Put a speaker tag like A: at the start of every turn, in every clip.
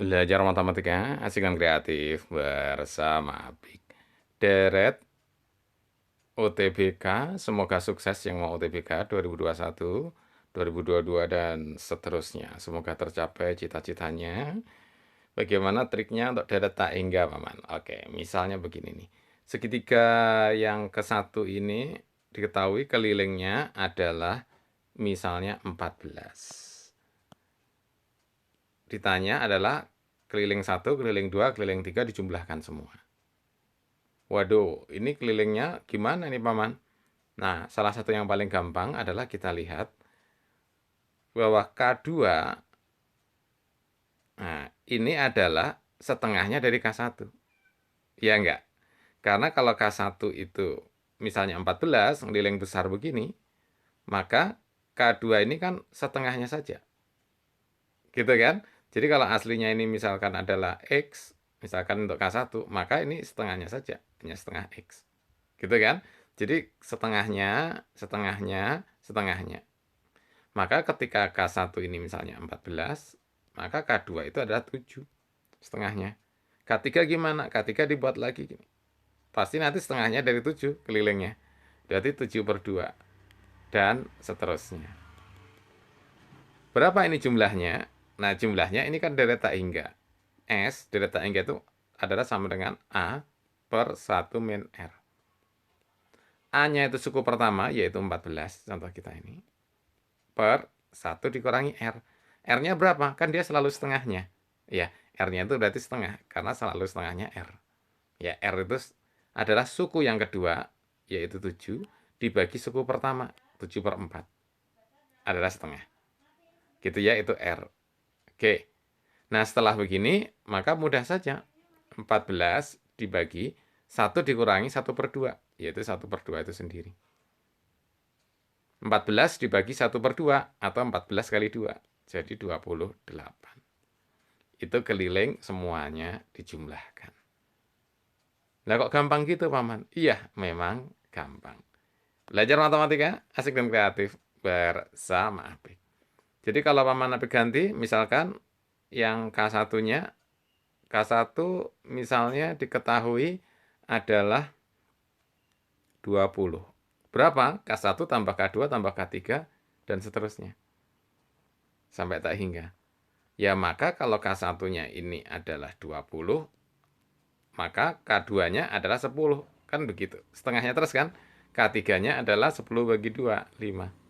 A: Belajar matematika asik dan kreatif bersama Apik. Deret UTBK, semoga sukses yang mau UTBK 2021, 2022 dan seterusnya. Semoga tercapai cita-citanya. Bagaimana triknya untuk deret tak hingga, Paman? Oke, misalnya begini nih. Segitiga yang ke satu ini diketahui kelilingnya adalah misalnya 14. Ditanya adalah keliling 1, keliling 2, keliling 3 dijumlahkan semua. Waduh, ini kelilingnya gimana nih Paman? Nah, salah satu yang paling gampang adalah kita lihat bahwa K2, nah ini adalah setengahnya dari K1. Ya enggak? Karena kalau K1 itu misalnya 14, keliling besar begini, maka K2 ini kan setengahnya saja. Gitu kan? Jadi kalau aslinya ini misalkan adalah X, misalkan untuk K1, maka ini setengahnya saja, hanya setengah X. Gitu kan? Jadi setengahnya, setengahnya, setengahnya. Maka ketika K1 ini misalnya 14, maka K2 itu adalah 7, setengahnya. K3 gimana? K3 dibuat lagi gini. Pasti nanti setengahnya dari 7 kelilingnya. Berarti 7 per 2. Dan seterusnya. Berapa ini jumlahnya? Nah, jumlahnya ini kan deret tak hingga. S, deret tak hingga itu adalah sama dengan A per 1 min R. A-nya itu suku pertama, yaitu 14, contoh kita ini. Per 1 dikurangi R. R-nya berapa? Kan dia selalu setengahnya. Ya, R-nya itu berarti setengah, karena selalu setengahnya R. Ya, R itu adalah suku yang kedua, yaitu 7, dibagi suku pertama, 7 per 4. Adalah setengah. Gitu ya, itu R. Oke. Nah, setelah begini, maka mudah saja. 14 dibagi 1 dikurangi 1 per 2, yaitu 1 per 2 itu sendiri. 14 dibagi 1 per 2, atau 14 kali 2, jadi 28. Itu keliling semuanya dijumlahkan. Lah kok gampang gitu, Paman? Iya, memang gampang. Belajar matematika, asik dan kreatif, bersama Apik. Jadi kalau Paman Apik ganti, misalkan yang K1-nya, K1 misalnya diketahui adalah 20. Berapa? K1 tambah K2 tambah K3 dan seterusnya. Sampai tak hingga. Ya maka kalau K1-nya ini adalah 20, maka K2-nya adalah 10. Kan begitu. Setengahnya terus kan? K3-nya adalah 10 bagi 2, 5.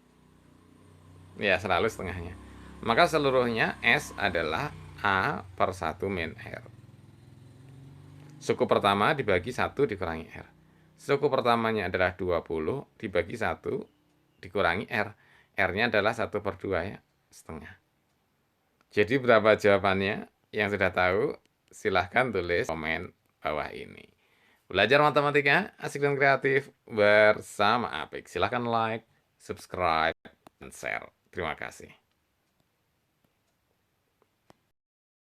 A: Ya selalu setengahnya. Maka seluruhnya S adalah A per 1 min R. Suku pertama dibagi 1 dikurangi R. Suku pertamanya adalah 20 dibagi 1 dikurangi R. R-nya adalah 1 per 2 ya, setengah. Jadi berapa jawabannya? Yang sudah tahu, silahkan tulis komen bawah ini. Belajar matematika, asik dan kreatif bersama Apik. Silahkan like, subscribe, dan share. Terima kasih.